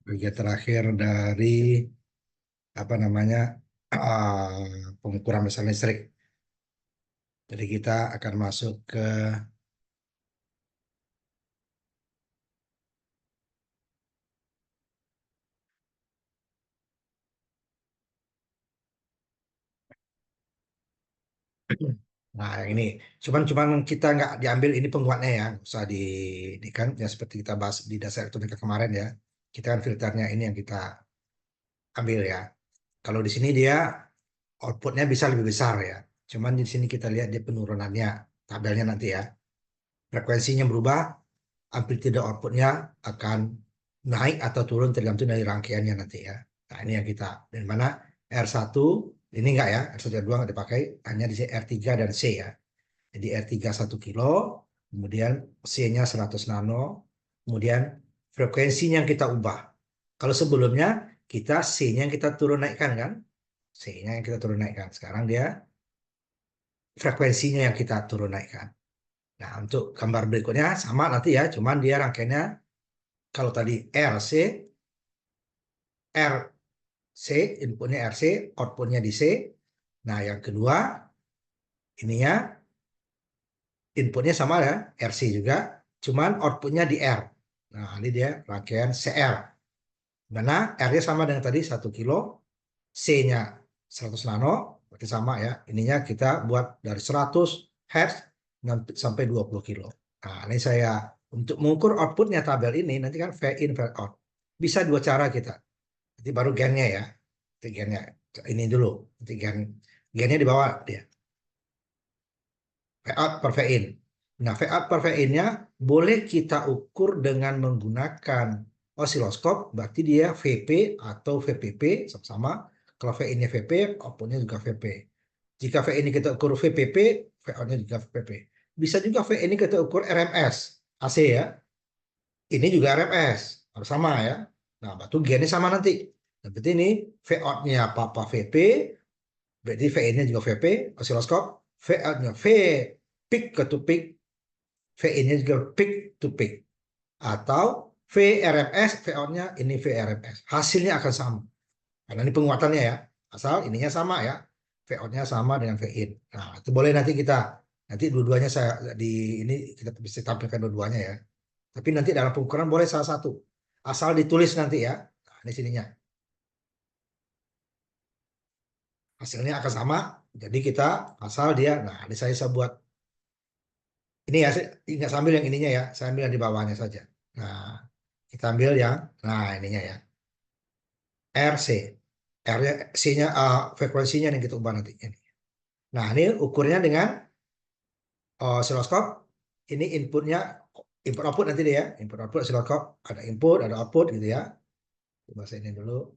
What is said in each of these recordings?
bagian terakhir dari apa namanya pengukuran mesin listrik. Jadi kita akan masuk ke nah yang ini. Cuman kita nggak diambil ini penguatnya ya, nggak usah di kan ya seperti kita bahas di dasar elektronika kemarin ya. Kita kan filternya ini yang kita ambil ya. Kalau di sini dia outputnya bisa lebih besar ya. Cuman di sini kita lihat dia penurunannya, tabelnya nanti ya. Frekuensinya berubah, amplitude outputnya akan naik atau turun tergantung dari rangkaiannya nanti ya. Nah ini yang kita, dan mana R1, ini enggak ya, R1 R2 nggak dipakai, hanya di R3 dan C ya. Jadi R3 1 kilo, kemudian C-nya 100 nano, kemudian frekuensinya yang kita ubah. Kalau sebelumnya kita C-nya yang kita turun naikkan kan, C-nya yang kita turun naikkan. Sekarang dia frekuensinya yang kita turun naikkan. Nah, untuk gambar berikutnya sama nanti ya, cuman dia rangkaiannya kalau tadi RC, RC, inputnya RC, outputnya di C. Nah, yang kedua, ininya inputnya sama ya, RC juga, cuman outputnya di R. Nah, ini dia rangkaian CR. Mana R-nya sama dengan tadi 1 kilo, C-nya 100 nano, berarti sama ya. Ininya kita buat dari 100 Hz sampai 20 kilo. Nah, ini saya untuk mengukur outputnya tabel ini nanti kan V in, V out. Bisa dua cara kita. Nanti baru gennya ya. Nanti gennya ini dulu. Nanti gennya di bawah dia. V out per V in. Nah, V out per V in-nya boleh kita ukur dengan menggunakan osiloskop, berarti dia VP atau VPP sama-sama. Kalau V in-nya VP, outputnya juga VP. Jika V ini kita ukur VPP, V out-nya juga VPP. Bisa juga V ini kita ukur RMS, AC ya. Ini juga RMS, harus sama ya. Nah, batu gennya sama nanti. Nah, berarti ini V out-nya apa VP, berarti V in-nya juga VP, osiloskop. V out-nya V peak to peak, V in-nya juga peak to peak. Atau VRMS, V out-nya ini VRMS. Hasilnya akan sama. Karena ini penguatannya ya. Asal ininya sama ya. V out-nya sama dengan V in. Nah, itu boleh nanti kita nanti dua-duanya saya di ini kita bisa tampilkan dua-duanya ya. Tapi nanti dalam pengukuran boleh salah satu. Asal ditulis nanti ya. Nah, ini sininya. Hasilnya akan sama. Jadi kita asal dia. Nah, ini saya buat. Ini ya, saya nggak sambil yang ininya ya. Saya ambil yang di bawahnya saja. Nah, kita ambil yang, nah ininya ya. RC. R-nya, C-nya, frekuensinya yang kita ubah nanti. Nah, ini ukurnya dengan osiloskop. Ini inputnya, input output nanti dia ya. Input output osiloskop. Ada input, ada output gitu ya. Coba saya ini dulu.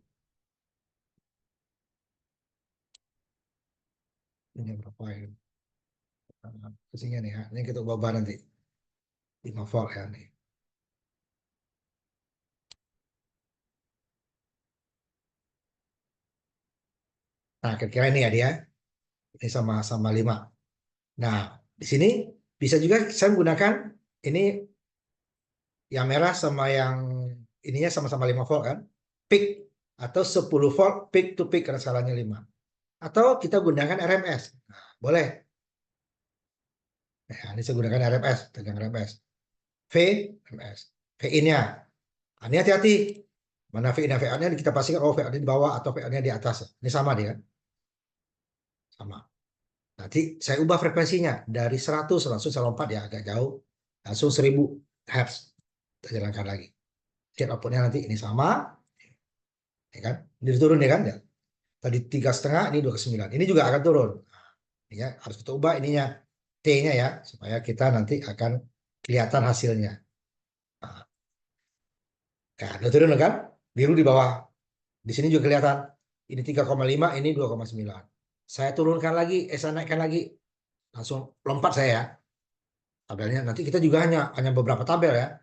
Ini berapa ya? Kesini nih ya. Ini kita ubah nanti. 5 volt ya nih. Nah, kira-kira ini ya dia. Ini sama 5. Nah, di sini bisa juga saya menggunakan ini yang merah sama yang ininya sama-sama 5 volt kan. Peak atau 10 volt peak to peak karena skalanya 5. Atau kita gunakan RMS. Nah, boleh. Nah, ini saya gunakan RMS, tegang RMS. V, RMS. V in-nya. Nah, ini hati-hati. Mana V in-nya, V out-nya kita pastikan, oh V out di bawah atau V out-nya di atas. Ini sama dia kan? Sama. Nanti saya ubah frekuensinya dari 100 langsung saya lompat ya agak jauh. Langsung 1000 Hz. Kita jalankan lagi. Lihat outputnya nanti ini sama. Ya kan? Ini turun ya kan? Ya. Tadi 3,5, ini 2,9. Ini juga akan turun. Nah, ya, harus kita ubah ininya. T-nya ya. Supaya kita nanti akan kelihatan hasilnya. Nah, udah turun kan? Biru di bawah. Di sini juga kelihatan. Ini 3,5, ini 2,9. Saya turunkan lagi, saya naikkan lagi. Langsung lompat saya ya. Tabelnya nanti kita juga hanya beberapa tabel ya.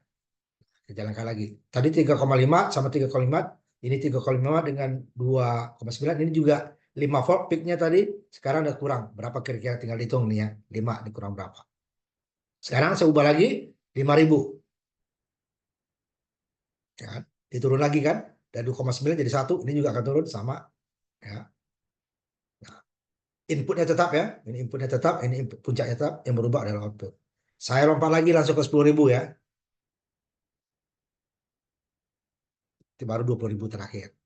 Kita jalankan lagi. Tadi 3,5 sama 3,5. Ini 3,5 dengan 2,9. Ini juga 5 volt peaknya tadi. Sekarang udah kurang. Berapa kira-kira tinggal hitung nih ya. 5 dikurang berapa. Sekarang saya ubah lagi 5.000. Ya, diturun lagi kan. Dari 2,9 jadi 1, ini juga akan turun sama ya. Nah, inputnya tetap ya, ini inputnya tetap, ini input puncaknya tetap, yang berubah adalah output. Saya lompat lagi langsung ke 10.000 ya. Itu baru 20.000 terakhir.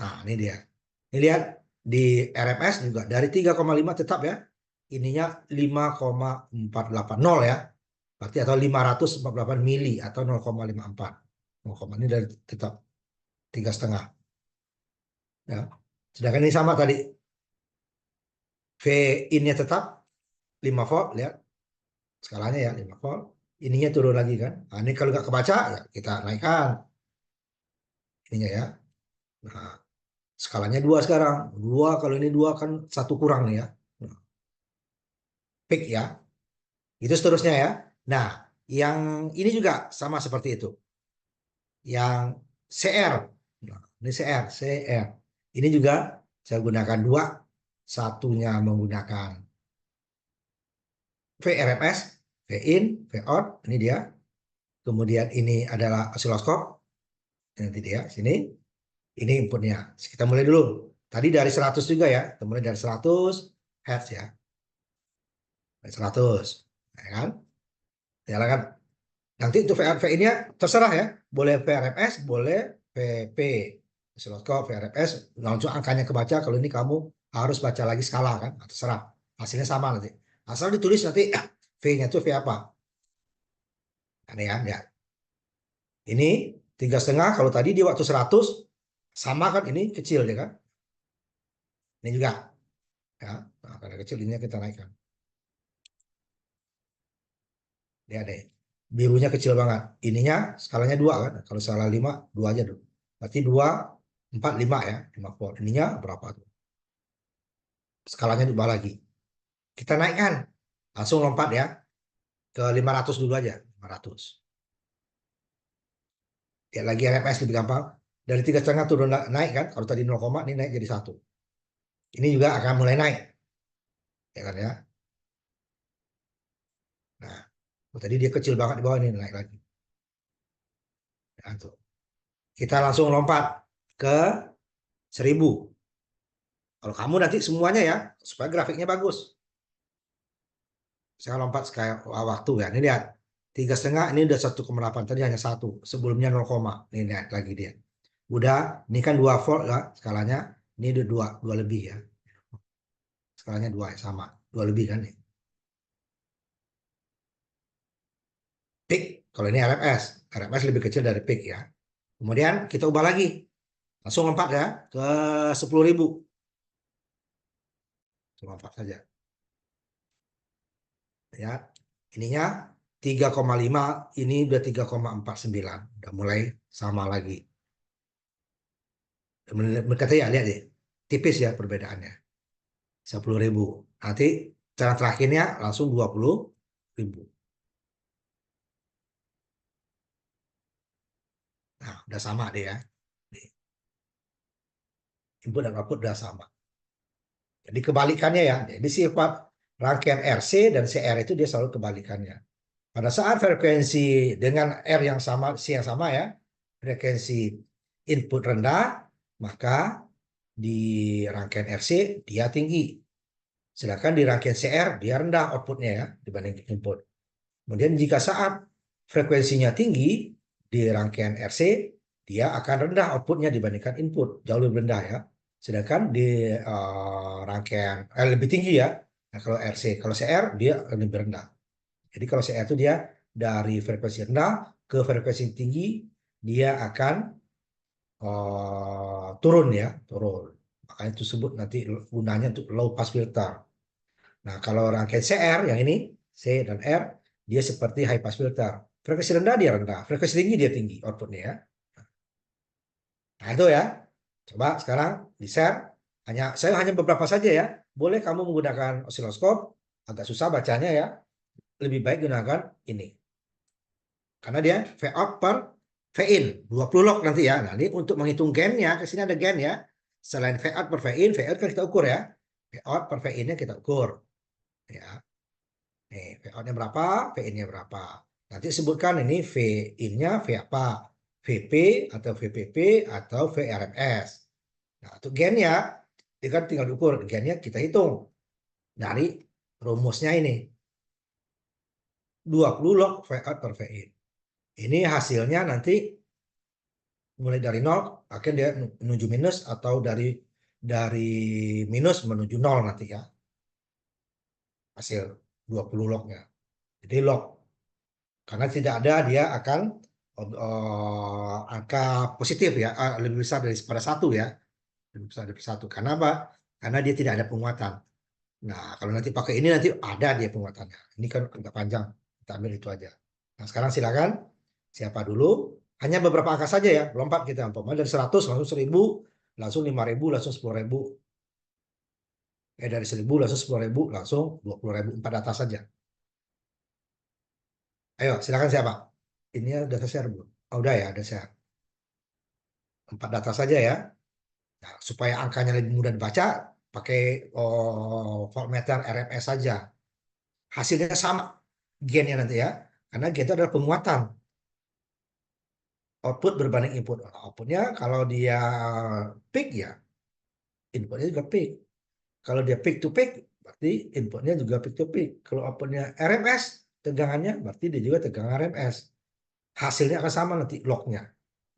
Nah, ini dia. Ini lihat di RMS juga dari 3,5 tetap ya. Ininya 5,480 ya. Berarti atau 548 mili atau 0,54. 0, ini dari tetap 3,5 ya. Sedangkan ini sama tadi. V in-nya tetap 5 volt, lihat skalanya ya 5 volt. Ininya turun lagi kan. Nah, ini kalau nggak kebaca ya kita naikkan ininya ya. Nah, skalanya 2 sekarang. 2 kalau ini 2 kan 1 kurang nih ya. Nah, peak ya. Itu seterusnya ya. Nah, yang ini juga sama seperti itu. Yang CR. Nah, ini CR. Ini juga saya gunakan 2. Satunya menggunakan VRMS, V in, V out. Ini dia. Kemudian ini adalah osiloskop. Nanti dia sini. Ini inputnya. Kita mulai dulu. Tadi dari 100 juga ya. Kita mulai dari 100 Hz ya. Dari 100. Ya kan? Nyalakan. Nanti untuk VIN-nya terserah ya. Boleh VRMS, boleh VP. Osiloskop, VRMS. Langsung angkanya kebaca. Kalau ini kamu harus baca lagi skala kan. Terserah. Hasilnya sama nanti. Asal ditulis nanti V-nya itu V apa. Ini ya. Ini 3,5. Kalau tadi di waktu 100 sama kan, ini kecil ya kan. Ini juga ya. Nah, karena kecil ini kita naikkan. Lihat deh. Birunya kecil banget. Ininya skalanya 2 kan. Kalau skala 5, 2 aja dulu. Berarti 2, 4, 5 ya. 5 volt. Ininya berapa tuh? Skalanya 2 lagi. Kita naikkan. Langsung lompat ya. Ke 500 dulu aja. 500. Lihat lagi RMS lebih gampang. Dari 3,5 turun naik kan. Kalau tadi 0, ini naik jadi 1. Ini juga akan mulai naik. Ya kan ya. Nah, tadi dia kecil banget di bawah, ini naik lagi. Nah, tuh. Kita langsung lompat ke 1000. Kalau kamu nanti semuanya ya, supaya grafiknya bagus. Saya lompat sekali waktu ya. Ini lihat. 3,5 ini udah 1,8. Tadi hanya 1. Sebelumnya 0, ini lihat lagi dia. Udah, ini kan 2 volt lah skalanya. Ini udah 2 lebih ya. Skalanya 2 ya, sama. 2 lebih kan nih. Peak. Kalau ini RMS. RMS lebih kecil dari peak ya. Kemudian kita ubah lagi. Langsung lompat ya ke 10.000. Lompat saja. Ya, ininya 3,5, ini udah 3,49, udah mulai sama lagi. Berkata ya, lihat deh, tipis ya perbedaannya. 10.000. Nanti cara terakhirnya langsung 20.000. Nah, udah sama deh ya. Input dan output udah sama. Jadi kebalikannya ya. Jadi sifat rangkaian RC dan CR itu dia selalu kebalikannya. Pada saat frekuensi dengan R yang sama, C yang sama ya, frekuensi input rendah, maka di rangkaian RC dia tinggi. Sedangkan di rangkaian CR dia rendah outputnya ya dibanding input. Kemudian jika saat frekuensinya tinggi di rangkaian RC, dia akan rendah outputnya dibandingkan input, jauh lebih rendah ya. Sedangkan di rangkaian lebih tinggi ya. Nah, kalau RC, kalau CR dia lebih rendah. Jadi kalau CR itu dia dari frekuensi rendah ke frekuensi tinggi, dia akan turun ya, turun. Makanya itu sebut nanti gunanya untuk low pass filter. Nah, kalau rangkaian CR yang ini, C dan R, dia seperti high pass filter. Frekuensi rendah dia rendah, frekuensi tinggi dia tinggi outputnya ya. Nah, itu ya. Coba sekarang di share. Saya hanya beberapa saja ya. Boleh kamu menggunakan osiloskop, agak susah bacanya ya. Lebih baik gunakan ini. Karena dia V out per V in, 20 log nanti ya. Nah, ini untuk menghitung gainnya, ke sini ada gain ya. Selain V out per V in, V out kan kita ukur ya. V out per V in-nya kita ukur. Ya. Nih, V out-nya berapa, V in-nya berapa. Nanti sebutkan ini V in-nya V apa, VP atau VPP atau VRMS. Nah, untuk gennya, dia kan tinggal diukur. Gennya kita hitung dari rumusnya ini. 20 log V out per V in. Ini hasilnya nanti mulai dari 0, akan dia menuju minus atau dari minus menuju 0 nanti ya. Hasil 20 lognya. Jadi log. Karena tidak ada dia akan angka positif ya, lebih besar daripada 1 ya. Lebih besar dari 1. Karena apa? Karena dia tidak ada penguatan. Nah, kalau nanti pakai ini nanti ada dia penguatannya. Ini kan agak panjang. Kita ambil itu aja. Nah, sekarang silakan. Siapa dulu? Hanya beberapa angka saja ya. Lompat kita. Umpamanya dari 100 langsung 1000, langsung 5000, langsung 10.000. Dari 1000 langsung 10.000, langsung 20.000. 4 data saja. Ayo, silakan siapa? Ini udah share belum? Oh, udah ya, udah share. 4 data saja ya. Nah, supaya angkanya lebih mudah dibaca, pakai voltmeter RMS saja. Hasilnya sama gennya nanti ya, karena gen itu adalah penguatan output berbanding input. Outputnya kalau dia peak ya inputnya juga peak. Kalau dia peak to peak berarti inputnya juga peak to peak. Kalau outputnya RMS tegangannya berarti dia juga tegangan RMS. Hasilnya akan sama nanti lognya.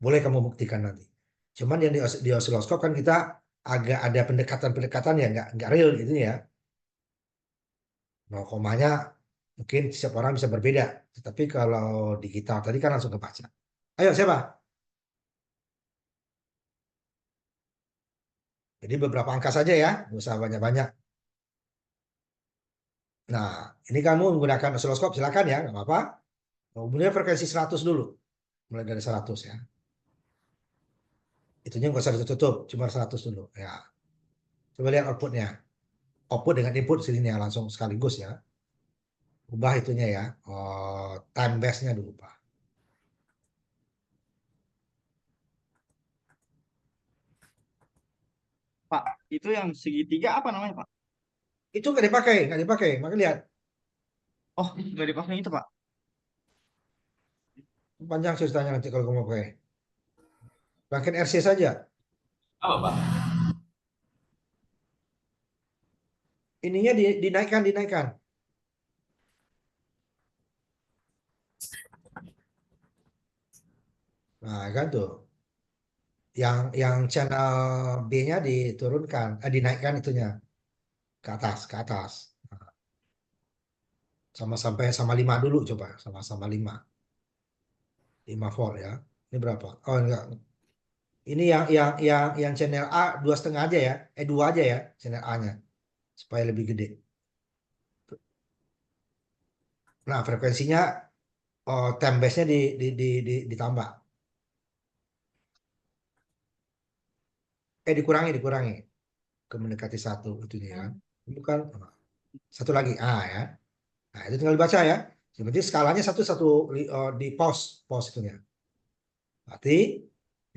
Boleh kamu buktikan nanti. Cuman yang di osiloskop kan kita agak ada pendekatan-pendekatan ya nggak real gitu ya. 0 komanya mungkin setiap orang bisa berbeda. Tetapi kalau digital tadi kan langsung kebaca. Ayo siapa? Jadi beberapa angka saja ya, nggak usah banyak-banyak. Nah, ini kamu menggunakan osiloskop, silakan ya, nggak apa-apa. Kemudian frekuensi 100 dulu, mulai dari 100 ya. Itunya nggak usah ditutup, cuma 100 dulu. Ya, coba lihat outputnya. Output dengan input sini ya, langsung sekaligus ya. Ubah itunya ya, time base-nya dulu Pak. Pak, itu yang segitiga apa namanya, Pak? Itu nggak dipakai. Maka lihat, Oh, nggak dipakai itu, Pak. panjang ceritanya nanti kalau kamu pakai. Pakai RC saja. Apa, Pak? Ininya dinaikkan. Nah, kan tuh. Yang channel B-nya diturunkan, dinaikkan itunya ke atas. Nah, sama 5 dulu coba, sama 5 volt ya. Ini berapa? Oh enggak, ini yang channel A 2,5 aja ya, 2 aja ya channel A-nya supaya lebih gede. Nah frekuensinya, time base-nya ditambah, dikurangi ke mendekati 1 itunya ya. Bukan satu lagi ya. Nah, itu tinggal dibaca ya. Jadi skalanya satu-satu di pause itunya. Berarti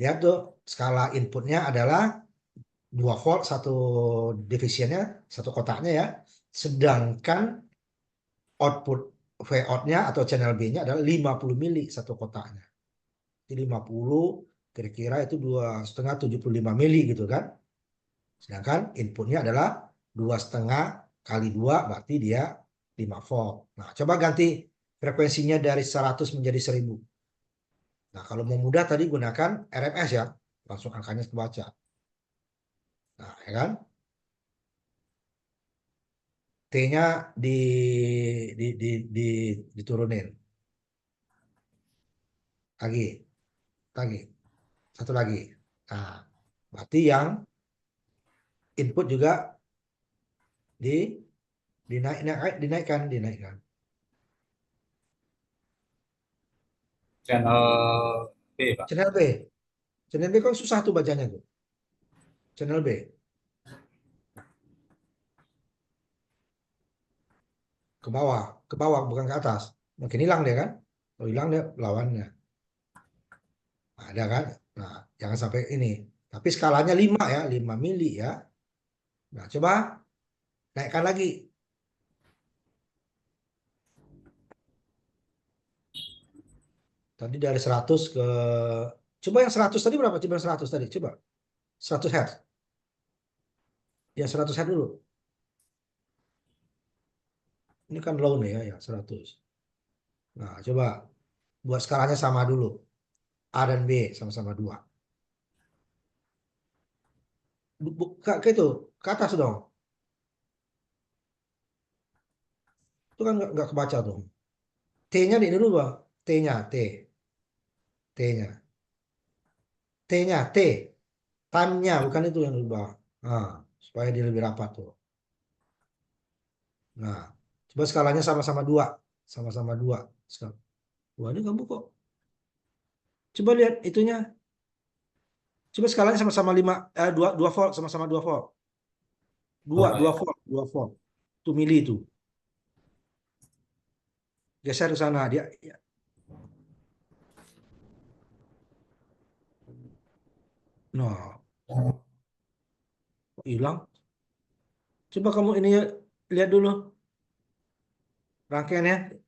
lihat tuh skala inputnya adalah 2 volt satu divisinya, satu kotaknya ya. Sedangkan output V out-nya atau channel B-nya adalah 50 mili satu kotaknya. Jadi 50 kira-kira itu 2,5 75 mili gitu kan. Sedangkan inputnya adalah 2,5 kali 2 berarti dia 5 volt. Nah, coba ganti frekuensinya dari 100 menjadi 1000. Nah, kalau mau mudah tadi gunakan RMS ya, langsung angkanya terbaca. Nah, ya kan? T-nya di, di, di, diturunin. Lagi, lagi, satu lagi. Nah, berarti yang input juga dinaikkan. Channel B, Pak. Channel B. Channel B kan susah tuh bacanya tuh. Channel B. Ke bawah bukan ke atas. Mungkin hilang dia kan? Kalau hilang dia lawannya. Nah, ada kan? Nah, jangan sampai ini. Tapi skalanya 5 ya, 5 mili ya. Nah, coba naikkan lagi. Tadi dari 100 ke Coba yang 100 tadi berapa? Coba yang 100 tadi. Coba. 100 Hz. Ya 100 Hz dulu. Ini kan low nih ya 100. Nah, coba buat skalanya sama dulu. A dan B sama-sama 2. Ke itu, ke atas dong. Itu kan nggak kebaca tuh. T-nya di dulu, Bang. T-nya, T. T-nya. T-nya, T. Time-nya, bukan itu yang dirubah. Nah, supaya dia lebih rapat tuh. Nah, coba skalanya sama-sama 2. Sama-sama 2. Wah, ini kamu kok. Coba lihat itunya. Coba skalanya sama-sama 5, 2 volt, sama-sama 2 volt. 2, Oh, 2 ya. volt, 2 volt. Itu mili itu. Geser ke sana dia. Ya. Nah, kok hilang. Coba kamu ini lihat dulu rangkaiannya.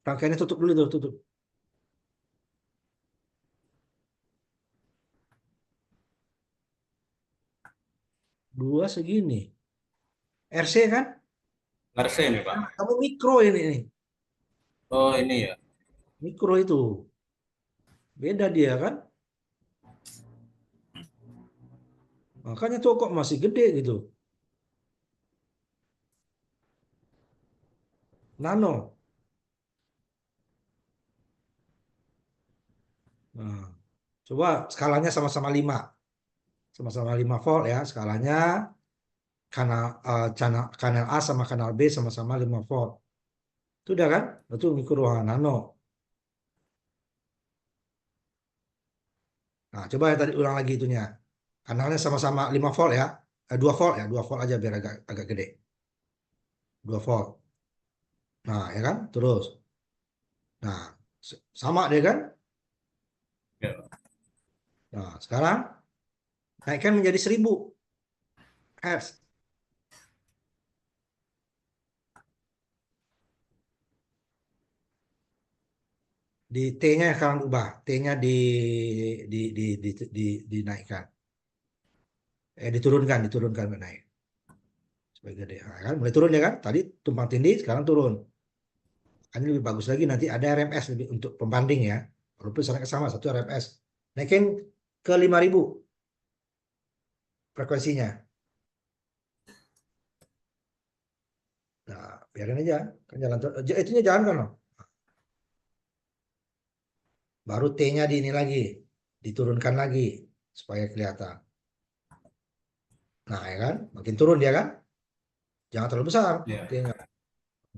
Rangkaiannya tutup dulu tuh, tutup. 2 segini. RC kan? Ngerti nih, Pak. Kamu mikro ini nih. Oh, ini ya. Mikro itu. Beda dia kan? Makanya tuh kok masih gede gitu. Nano. Nah, coba skalanya sama-sama 5. Sama-sama 5 volt ya skalanya. Kanal A sama kanal B sama-sama 5 volt. Itu udah kan? Itu mikro nano. Nah, coba ya tadi ulang lagi itunya. Kanalnya sama-sama 5 volt ya. 2 volt ya, 2 volt aja biar agak agak gede. 2 volt. Nah, ya kan? Terus. Nah, sama deh kan? Ya. Nah, sekarang naikkan menjadi 1000 Hz. Di T-nya sekarang ubah. T-nya dinaikkan. Diturunkan naik. Supaya gede. Nah, kan? Mulai turun ya kan? Tadi tumpang tindih, sekarang turun. Ini lebih bagus lagi nanti ada RMS lebih untuk pembanding ya. Walaupun sekarang sama satu RMS. Naikin ke 5000 frekuensinya. Nah, biarin aja. Kan jalan itunya jalan kan loh. Baru T-nya di ini lagi. Diturunkan lagi supaya kelihatan. Nah, ya kan? Makin turun dia kan? Jangan terlalu besar Ya. T-nya.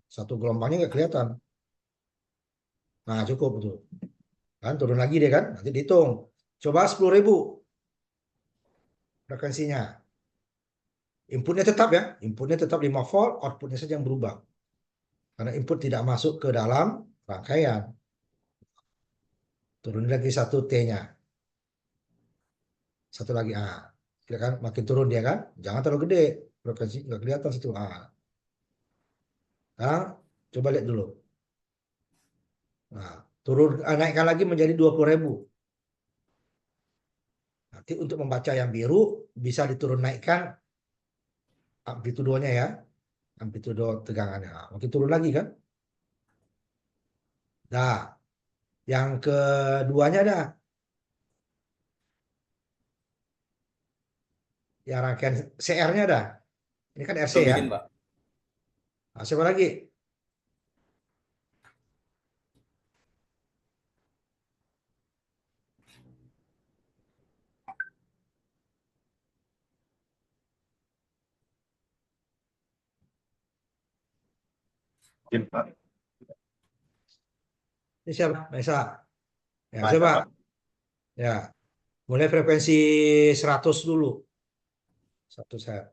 Satu gelombangnya nggak kelihatan. Nah, cukup tuh. Kan turun lagi dia kan? Nanti dihitung. Coba 10.000 frekuensinya. Inputnya tetap ya. Inputnya tetap 5 volt, outputnya saja yang berubah. Karena input tidak masuk ke dalam rangkaian. Turun lagi satu T-nya. Satu lagi A. Ya kan? Makin turun dia kan? Jangan terlalu gede. Frekuensi nggak kelihatan situ A. Nah, coba lihat dulu. Nah, naikkan lagi menjadi 20.000. Nanti untuk membaca yang biru bisa diturun naikkan amplitudonya ya, amplitudo tegangannya. Nah, makin turun lagi kan. Nah, yang keduanya ada yang rangkaian CR-nya ada. Ini kan RC Belum ya. bikin, Pak. Nah, siapa lagi? Bikin, Pak. Ini siapa? Mesa. Ya, Masa, coba. Pak. Ya, mulai frekuensi 100 dulu. 100 Hz.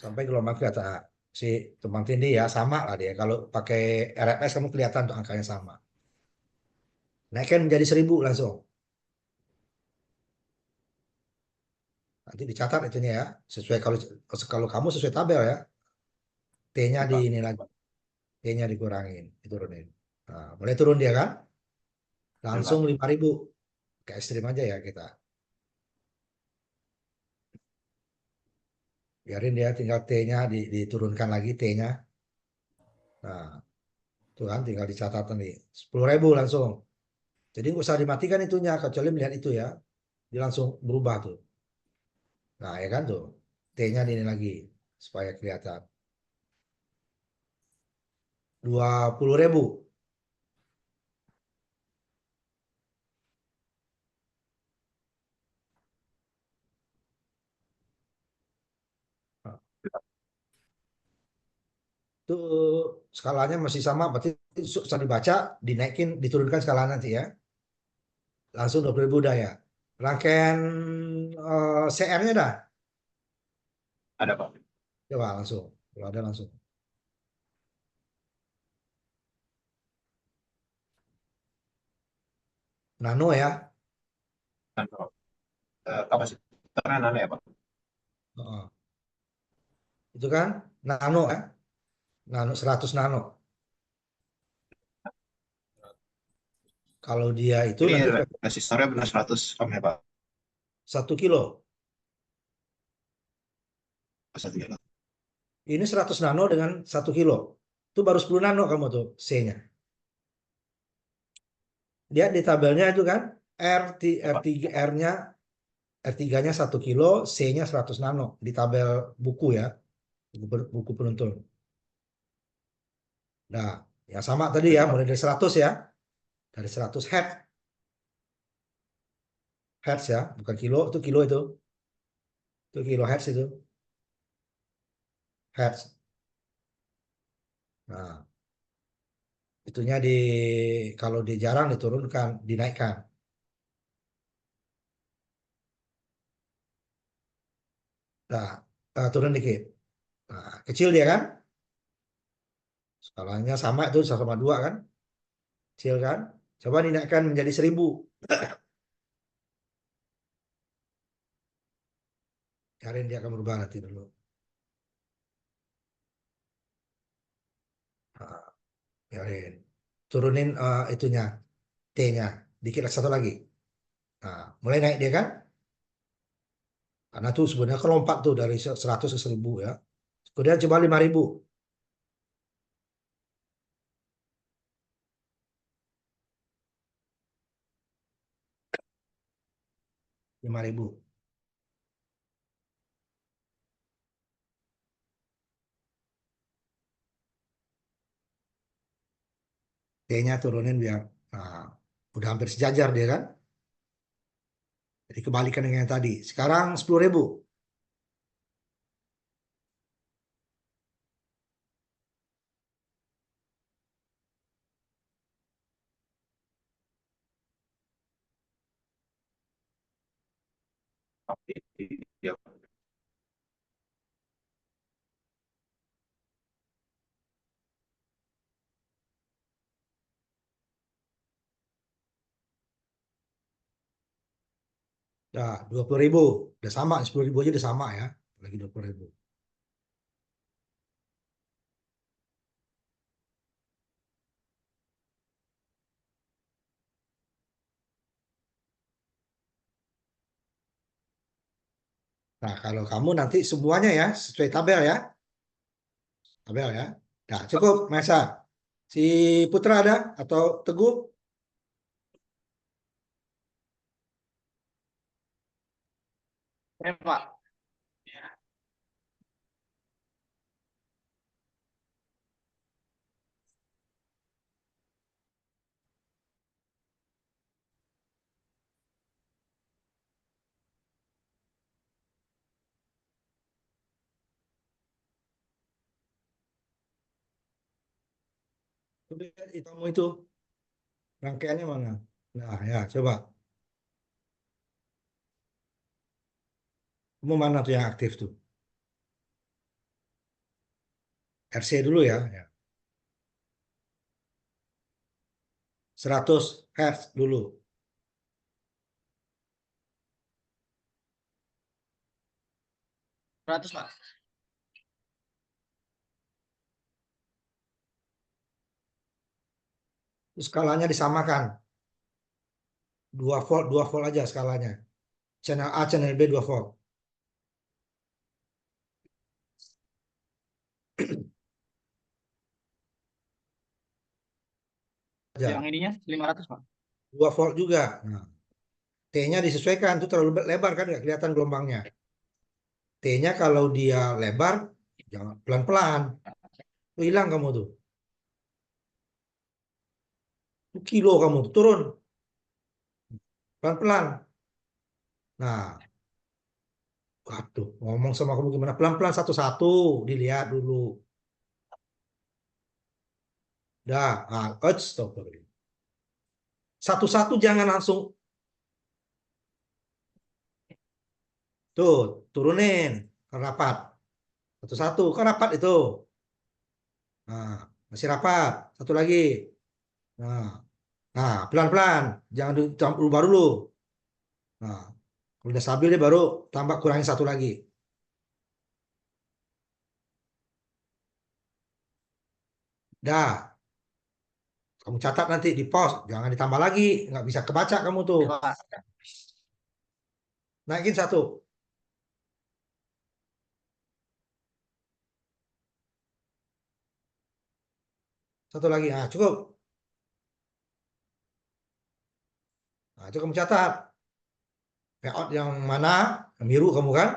Sampai gelombang kelihatan. Si tumpang tindih ya, sama lah dia. Kalau pakai RFS kamu kelihatan tuh angkanya sama. Naikkan menjadi 1000 langsung. Nanti dicatat itunya ya. Sesuai kalau kalau kamu sesuai tabel ya. T-nya Oke, di Pak. ini lagi. T-nya dikurangin, diturunin. Nah, mulai turun dia kan? Ya, Langsung Pak. 5.000. Ke ekstrim aja ya kita. Biarin dia tinggal T-nya diturunkan lagi T-nya. Nah, itu kan tinggal dicatat nih. 10.000 langsung. Jadi nggak usah dimatikan itunya, kecuali melihat itu ya. Dia langsung berubah tuh. Nah, ya kan tuh. T-nya di ini lagi. Supaya kelihatan. 20.000. Nah, itu skalanya masih sama, berarti susah dibaca, dinaikin, diturunkan skala nanti ya. Langsung 20.000 udah ya. Rangkaian CR-nya dah. Ada, Pak. Coba langsung. Kalau ada langsung. Nano ya. Dan, kapasitornya nano ya, Pak. Heeh. Itu kan nano ya. Nano 100 nano. Kalau dia itu Ini nanti resistornya benar 100 ohm ya, Pak. 1 kilo. 1 kilo. Ini 100 nano dengan 1 kilo. Itu baru 10 nano kamu tuh C-nya. Dia di tabelnya itu kan R, Ya, Pak. R3, R-nya R3-nya 1 kilo, C-nya 100 nano di tabel buku ya, buku penuntun. Nah, ya sama tadi ya, Oke, Pak. mulai dari 100 ya, dari 100 hertz, hertz ya, bukan kilo, itu kilo hertz itu, hertz. Nah, itunya kalau di jarang diturunkan, dinaikkan. Nah, turun dikit. Nah, kecil dia kan, skalanya sama itu 1,2 kan, kecil kan. Coba dinaikkan menjadi 1.000. Kalian dia akan berubah nanti dulu. Nah, biarin. Turunin itunya, T-nya. Dikit satu lagi. Nah, mulai naik dia kan. Karena tuh sebenarnya kan lompat tuh dari 100 ke 1.000 ya. Kemudian coba 5.000. 5.000. T-nya turunin biar nah, udah hampir sejajar dia kan. Jadi kebalikan dengan yang tadi. Sekarang 10.000. Oke. Ya, Pak. Nah, 20.000. Udah sama, 10.000 aja udah sama ya. Lagi 20.000. Nah, kalau kamu nanti semuanya ya, sesuai tabel ya. Tabel ya. Nah, cukup, Mesa. Si Putra ada? Atau Teguh? Ya, Pak. Udah, hitam itu. Rangkaiannya mana? Nah, ya, coba. Kamu mana tuh yang aktif tuh? RC dulu ya. Ya. 100 Hz dulu. 100, Pak. Terus skalanya disamakan. 2 volt aja skalanya. Channel A, channel B 2 volt. Yang ininya 500, Pak. 2 volt juga. Nah, T-nya disesuaikan, itu terlalu lebar kan nggak kelihatan gelombangnya. T-nya kalau dia lebar, jangan pelan-pelan. Tuh hilang kamu tuh. Tuh kilo kamu tuh, turun pelan-pelan. Nah, waduh, ngomong sama kamu gimana? Pelan-pelan satu-satu, dilihat dulu. Dah, stop. Satu-satu jangan langsung. Tuh, turunin ke rapat. Satu-satu, ke rapat itu. Nah, masih rapat. Satu lagi. Nah, pelan-pelan. Jangan rubah dulu. Nah, kalau udah stabil dia baru tambah kurangi satu lagi. Dah, kamu catat nanti di pos. Jangan ditambah lagi. Nggak bisa kebaca kamu tuh. Ya, Pak. Naikin satu. Satu lagi. Nah, cukup. Nah, itu kamu catat. Layout yang mana? Yang biru kamu kan?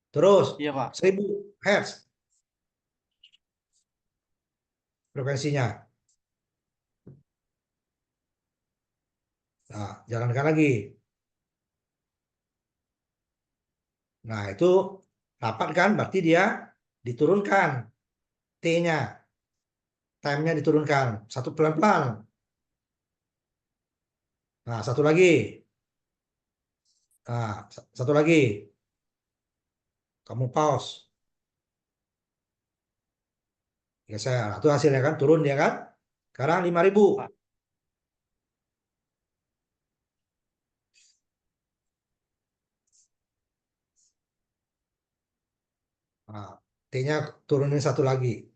Terus Iya, Pak. 1000 Hz frekuensinya. Nah, jalankan lagi. Nah, itu rapat kan? Berarti dia diturunkan T-nya. Time-nya diturunkan. Satu pelan-pelan. Nah, satu lagi. Nah, satu lagi. Kamu pause. Geser. Nah, itu hasilnya kan? Turun dia kan? Sekarang 5000. Pak. Nah, T-nya turunin satu lagi.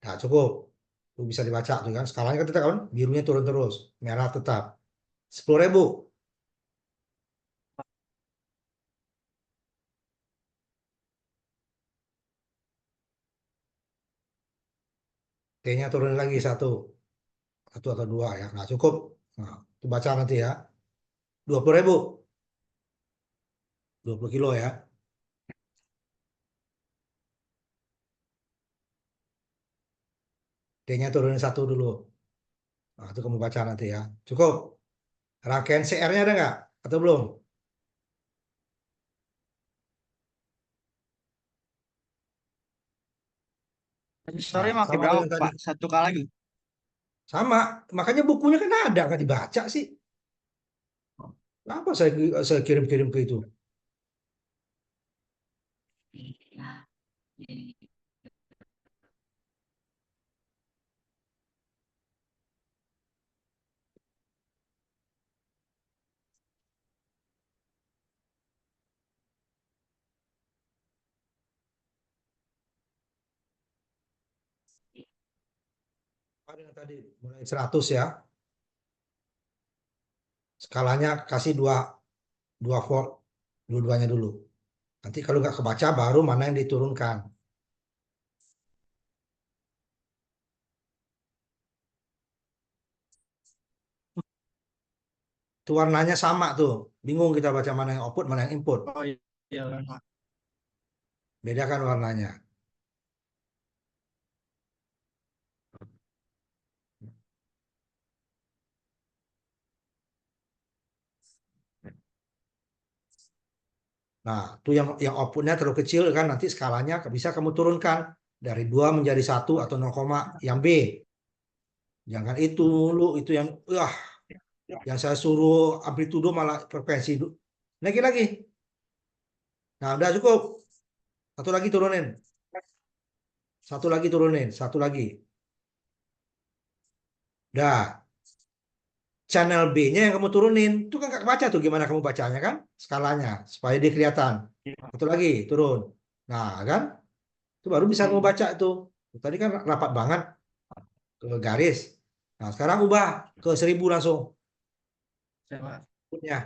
Nah, cukup. Itu bisa dibaca tuh kan. Skalanya kan tetap kan? Birunya turun terus. Merah tetap. 10.000. T-nya turunin lagi satu. Satu atau dua ya. Nah, cukup. Nah, itu baca nanti ya. 20.000. 20 kilo ya. T-nya turunin satu dulu. Nah, itu kamu baca nanti ya. Cukup. Rangkaian CR-nya ada nggak? Atau belum? Resistornya Nah, pakai sama berapa, dengan tadi. Pak? 1K lagi. Sama. Makanya bukunya kan ada. Nggak dibaca sih. Kenapa saya kirim-kirim ke itu? Ada yang tadi. Mulai 100 ya. Skalanya kasih 2 volt. Dua-duanya dulu. Nanti kalau nggak kebaca baru mana yang diturunkan. Itu warnanya sama tuh. Bingung kita baca mana yang output, mana yang input. Oh iya, Pak. Bedakan warnanya. Nah, itu yang outputnya terlalu kecil kan nanti skalanya bisa kamu turunkan dari 2 menjadi 1 atau 0, yang B. Jangan itu lu itu yang saya suruh amplitudo malah frekuensi. Naikin lagi. Nah, udah cukup. Satu lagi turunin. Satu lagi turunin, satu lagi. Dah, channel B-nya yang kamu turunin. Itu kan nggak baca tuh gimana kamu bacanya kan? Skalanya supaya dia kelihatan. Iya, Pak. Satu lagi turun. Nah, kan? Itu baru bisa kamu Hmm. baca itu. Tadi kan rapat banget ke garis. Nah, sekarang ubah ke 1000 langsung. Siapa? Inputnya.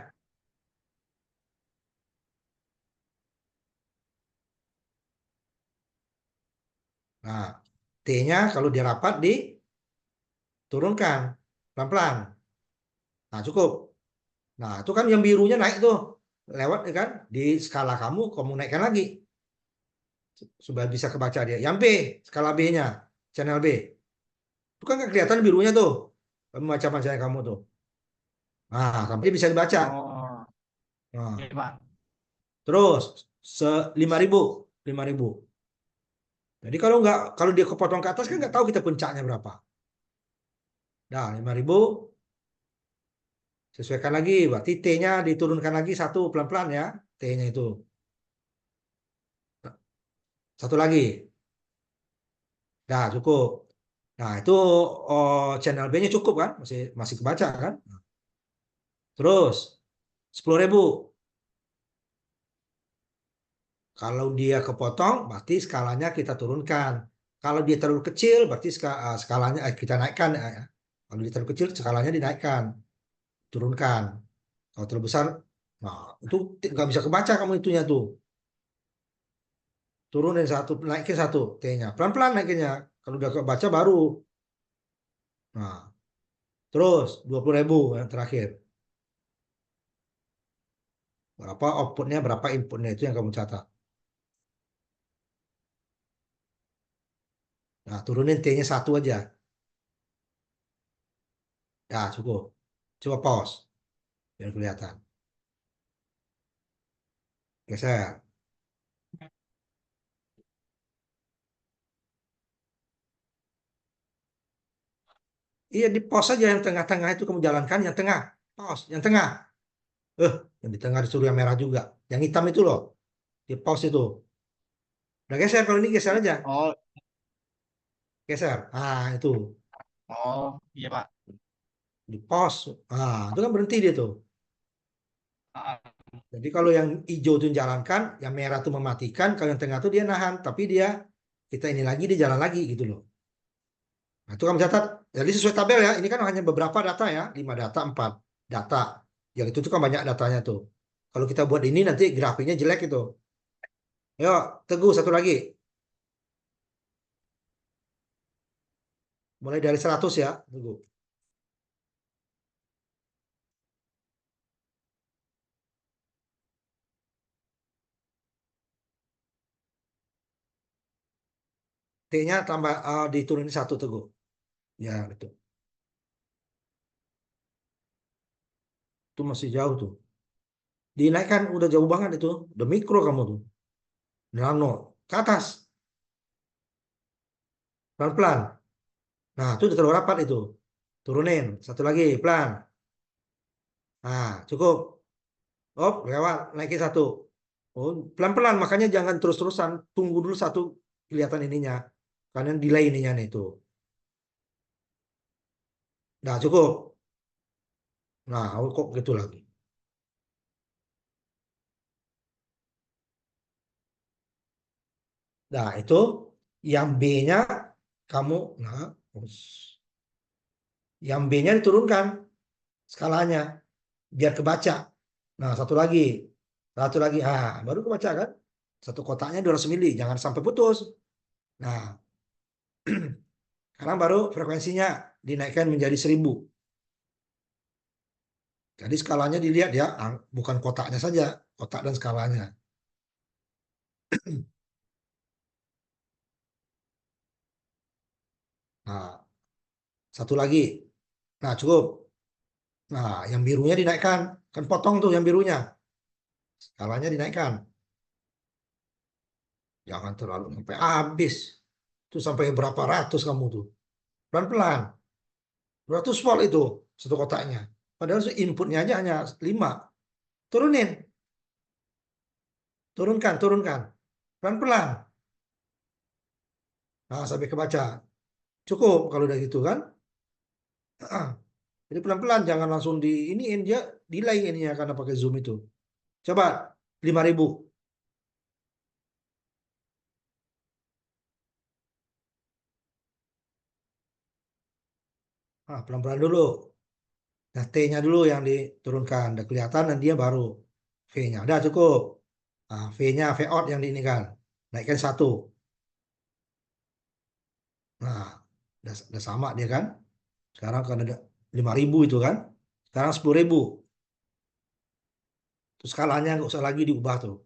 Nah, T-nya kalau dia rapat diturunkan pelan-pelan. Nah, cukup. Nah, itu kan yang birunya naik tuh. Lewat ya kan di skala kamu naikkan lagi supaya bisa kebaca dia. Yang B, skala B-nya, channel B. Itu kan nggak kelihatan birunya tuh. Kamu baca panjang kamu tuh. Nah, sampai bisa dibaca. Oh, Nah, iya, Pak. terus 5.000, 5.000. Jadi kalau dia kepotong ke atas kan nggak tahu kita puncaknya berapa. Nah, 5.000 sesuaikan lagi. Berarti T-nya diturunkan lagi satu pelan-pelan ya. T-nya itu. Satu lagi. Nah, cukup. Nah, itu channel B-nya cukup kan? Masih masih kebaca kan? Terus 10.000. Kalau dia kepotong, berarti skalanya kita turunkan. Kalau dia terlalu kecil, berarti skalanya kita naikkan. Ya. Kalau dia terlalu kecil, skalanya dinaikkan, turunkan. Kalau terlalu besar, nah itu nggak bisa kebaca kamu itunya tuh. Turunin satu, naikin satu T-nya. Pelan-pelan naikinnya. Kalau udah kebaca baru. Nah, terus 20.000 yang terakhir. Berapa outputnya, berapa inputnya itu yang kamu catat. Nah, turunin T-nya satu aja. Ya, cukup. Coba pause, biar kelihatan. Geser. Iya, di pause aja yang tengah-tengah itu kamu jalankan, yang tengah. Pause, yang tengah. Eh, yang di tengah disuruh yang merah juga. Yang hitam itu loh, di pause itu. Udah geser, kalau ini geser aja. Oh, Geser. Ah, itu. oh, iya, Pak. Di pause. Ah, itu kan berhenti dia tuh. Ah, Jadi kalau yang hijau itu jalankan, yang merah itu mematikan, kalau yang tengah itu dia nahan, tapi kita ini lagi dia jalan lagi gitu loh. Nah, itu kamu catat. Jadi sesuai tabel ya. Ini kan hanya beberapa data ya, 5 data, 4 data. Yang itu tuh kan banyak datanya tuh. Kalau kita buat ini nanti grafiknya jelek itu. Yuk, Teguh satu lagi. Mulai dari 100 ya, Teguh. T-nya tambah diturunin satu Teguh. Ya, itu. Itu masih jauh tuh. Dinaikkan udah jauh banget itu. Udah mikro kamu tuh. Nano ke atas, pelan-pelan. Nah, itu udah terlalu rapat itu. Turunin, satu lagi, pelan. Nah, cukup. Oh, lewat, naikin satu. Oh, pelan-pelan, makanya jangan terus-terusan. Tunggu dulu satu kelihatan ininya. Karena delay ininya nih tuh. Nah, cukup. Nah, oh, kok gitu lagi. Nah, itu yang B-nya kamu, nah, yang B-nya diturunkan skalanya biar kebaca. Nah, satu lagi, baru kebaca kan? Satu kotaknya 200 mili, jangan sampai putus. Nah, sekarang baru frekuensinya dinaikkan menjadi 1000. Jadi skalanya dilihat ya, bukan kotaknya saja, kotak dan skalanya. Nah, satu lagi. Nah, cukup. Nah, yang birunya dinaikkan. Kan potong tuh yang birunya. Skalanya dinaikkan. Jangan terlalu sampai habis. Itu sampai berapa ratus kamu tuh. Pelan-pelan. 200 volt itu satu kotaknya. Padahal inputnya aja hanya 5. Turunin. Turunkan, turunkan. Pelan-pelan. Nah, sampai kebaca. Cukup kalau udah gitu kan. Jadi pelan-pelan, jangan langsung di iniin dia delay ininya karena pakai Zoom itu. Coba 5.000. Nah, pelan-pelan dulu. Nah, T-nya dulu yang diturunkan. Udah kelihatan dan dia baru V-nya. Udah cukup. Nah, V-nya, V out yang diinikan. Naikkan 1. Nah, udah sama dia kan. Sekarang kan ada 5.000 itu kan. Sekarang 10.000. Terus skalanya nggak usah lagi diubah tuh.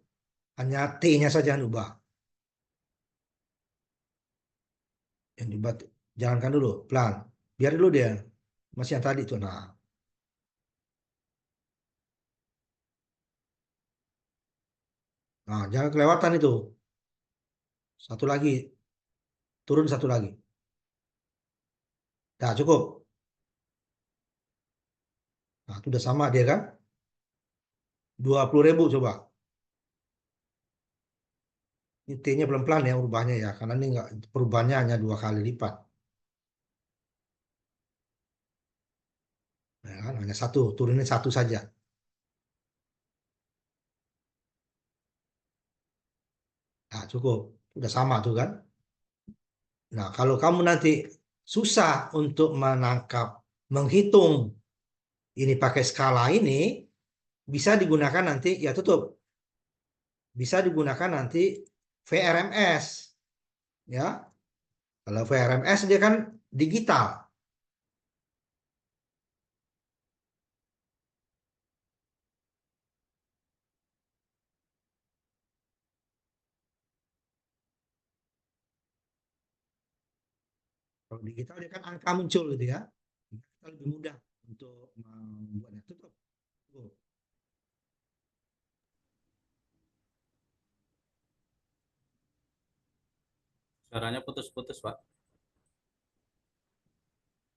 Hanya T-nya saja yang diubah. Yang diubah, jalankan dulu, pelan. Biar dulu dia. Masih yang tadi tuh. Nah, jangan kelewatan itu. Satu lagi. Turun satu lagi. Nah, cukup. Nah, itu udah sama dia kan. 20.000 coba. Ini T-nya pelan-pelan ya ubahnya ya. Karena ini nggak, perubahannya hanya 2 kali lipat. Ya kan? Hanya satu. Turunin satu saja. Nah, cukup. Udah sama tuh kan. Nah, kalau kamu nanti susah untuk menangkap, menghitung ini pakai skala ini, bisa digunakan nanti, ya tutup. Bisa digunakan nanti VRMS. Ya, kalau VRMS dia kan digital. Kalau digital dia kan angka muncul gitu ya. Kita lebih mudah untuk membuatnya. Tutup. Tutup. Suaranya putus-putus, Pak.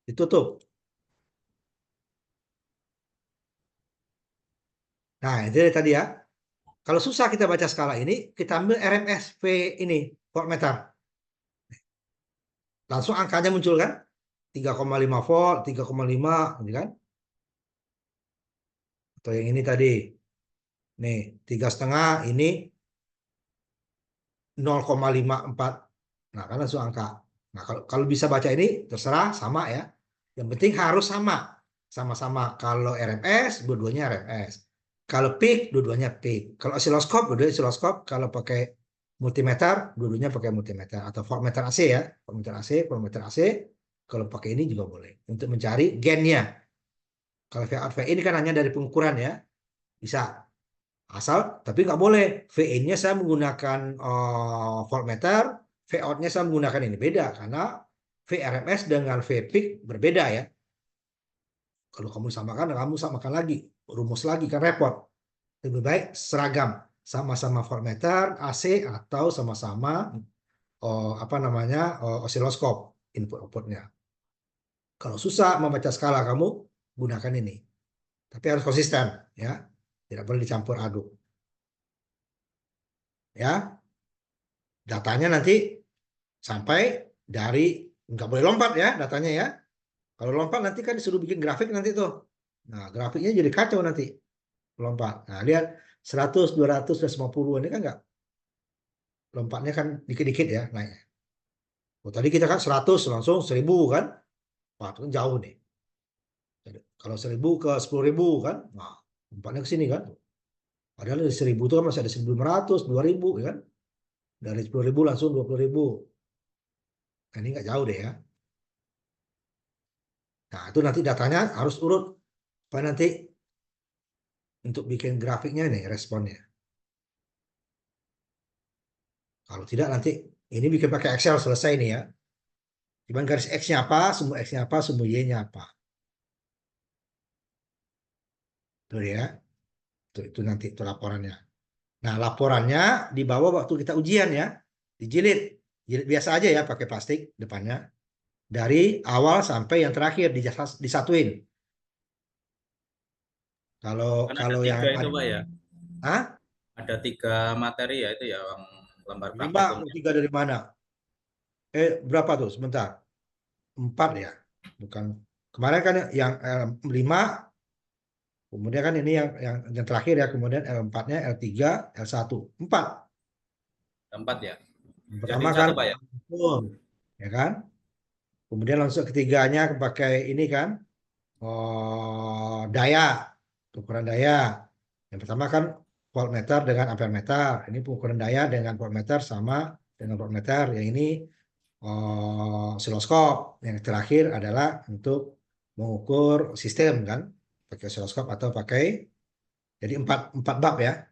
Ditutup. Nah, itu tadi ya. Kalau susah kita baca skala ini, kita ambil RMS V ini, voltmeter. Langsung angkanya muncul kan? 3,5 volt, 3,5 gitu kan? Atau yang ini tadi. Nih, 3,5 ini 0,54. Nah, kan langsung angka. Nah, kalau bisa baca ini terserah sama ya. Yang penting harus sama. Sama-sama kalau RMS, dua-duanya RMS. Kalau peak, dua-duanya peak. Kalau osiloskop, dua-duanya osiloskop. Kalau pakai multimeter, dua-duanya pakai multimeter. Atau voltmeter AC ya. Voltmeter AC, voltmeter AC. Kalau pakai ini juga boleh. Untuk mencari gennya. Kalau VOUT VIN ini kan hanya dari pengukuran ya. Bisa. Asal, tapi nggak boleh. VIN-nya saya menggunakan voltmeter. VOUT-nya saya menggunakan ini. Beda. Karena VRMS dengan VPIC berbeda ya. Kalau kamu samakan, kamu samakan lagi. Rumus lagi, kan repot. Lebih baik seragam. Sama-sama voltmeter, AC, atau sama-sama apa namanya osiloskop input-outputnya. Kalau susah membaca skala, kamu gunakan ini. Tapi harus konsisten. Ya, tidak boleh dicampur aduk. Ya, datanya nanti sampai dari, nggak boleh lompat ya datanya ya. Kalau lompat nanti kan disuruh bikin grafik nanti tuh. Nah, grafiknya jadi kacau nanti lompat. Nah, lihat 100, 200, 250 ini kan nggak, lompatnya kan dikit-dikit ya naiknya. Oh, tadi kita kan 100 langsung 1.000 kan. Wah, itu kan jauh nih. Jadi, kalau 1.000 ke 10.000 kan, nah, lompatnya ke sini kan. Padahal dari 1.000 itu kan masih ada 1.500, 2.000 ya kan. Dari 10.000 langsung 20.000. Nah, ini nggak jauh deh ya. Nah, itu nanti datanya harus urut. Supaya nanti untuk bikin grafiknya nih responnya. Kalau tidak nanti ini bikin pakai Excel selesai nih ya. Cuman garis X-nya apa, sumbu X-nya apa, sumbu Y-nya apa. Tuh ya. Itu nanti itu laporannya. Nah, laporannya dibawa waktu kita ujian ya. Dijilid. Jilid biasa aja ya pakai plastik depannya. Dari awal sampai yang terakhir disatuin. Kalau Kan ada kalau yang tiga itu, ada, Pak ya. ah, Ada 3 materi ya itu ya, yang lembar 5, praktikumnya. 3 dari mana? Berapa tuh? Sebentar. 4 ya. Bukan. Kemarin kan yang 5. Kemudian kan ini yang terakhir ya, kemudian L4-nya, L3, L1. 4. 4 ya. Yang Jadi pertama kan satu, Pak ya. betul, ya kan? Kemudian langsung ketiganya pakai ini kan, daya, ukuran daya. Yang pertama kan voltmeter dengan ampermeter. Ini pengukuran daya dengan voltmeter sama dengan voltmeter. Yang ini osiloskop. Yang terakhir adalah untuk mengukur sistem kan, pakai osiloskop atau pakai, jadi empat bab ya.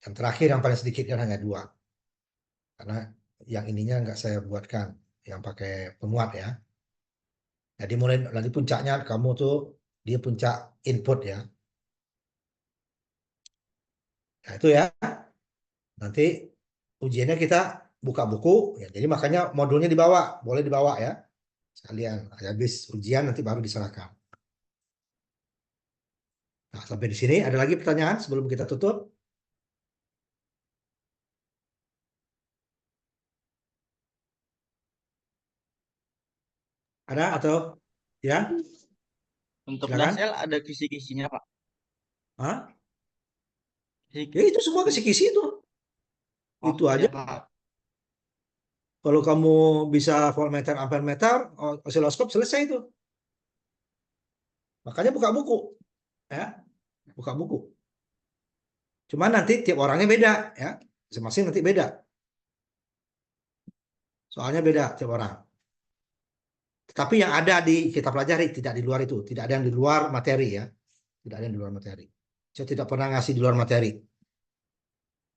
Yang terakhir yang paling sedikit kan hanya 2. Karena yang ininya nggak saya buatkan, yang pakai penguat ya. Jadi mulai nanti puncaknya kamu tuh, dia puncak input ya. Nah itu ya. Nanti ujiannya kita buka buku, ya. Jadi makanya modulnya dibawa, boleh dibawa ya. Sekalian habis ujian nanti baru diserahkan. Nah, sampai di sini ada lagi pertanyaan sebelum kita tutup? Ada atau ya? Untuk Silakan. dasel ada kisi-kisinya, Pak. Hah? Kisi- Ya itu semua kisi-kisi itu. Oh, Itu iya, aja. Pak. Kalau kamu bisa voltmeter, ampermeter, osiloskop, selesai itu. Makanya buka buku, ya, buka buku. Cuman nanti tiap orangnya beda, ya, masing-masing nanti beda. Soalnya beda tiap orang. Tetapi yang ada di kita pelajari tidak di luar itu, tidak ada yang di luar materi ya, tidak ada yang di luar materi. Saya tidak pernah ngasih di luar materi.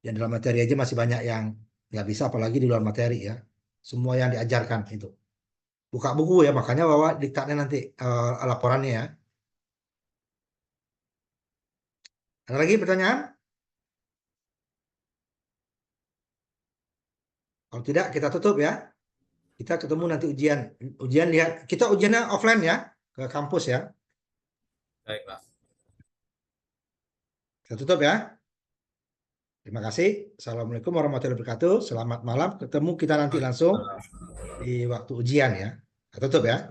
Yang di luar materi aja masih banyak yang nggak bisa, apalagi di luar materi ya. Semua yang diajarkan itu. Buka buku ya, makanya bawa diktatnya nanti, laporannya ya. Ada lagi pertanyaan? Kalau tidak kita tutup ya. Kita ketemu nanti ujian. Ujian lihat, kita ujiannya offline ya, ke kampus ya. Baik, Pak. Kita tutup ya. Terima kasih. Assalamualaikum warahmatullahi wabarakatuh. Selamat malam. Ketemu kita nanti langsung di waktu ujian ya. Kita tutup ya.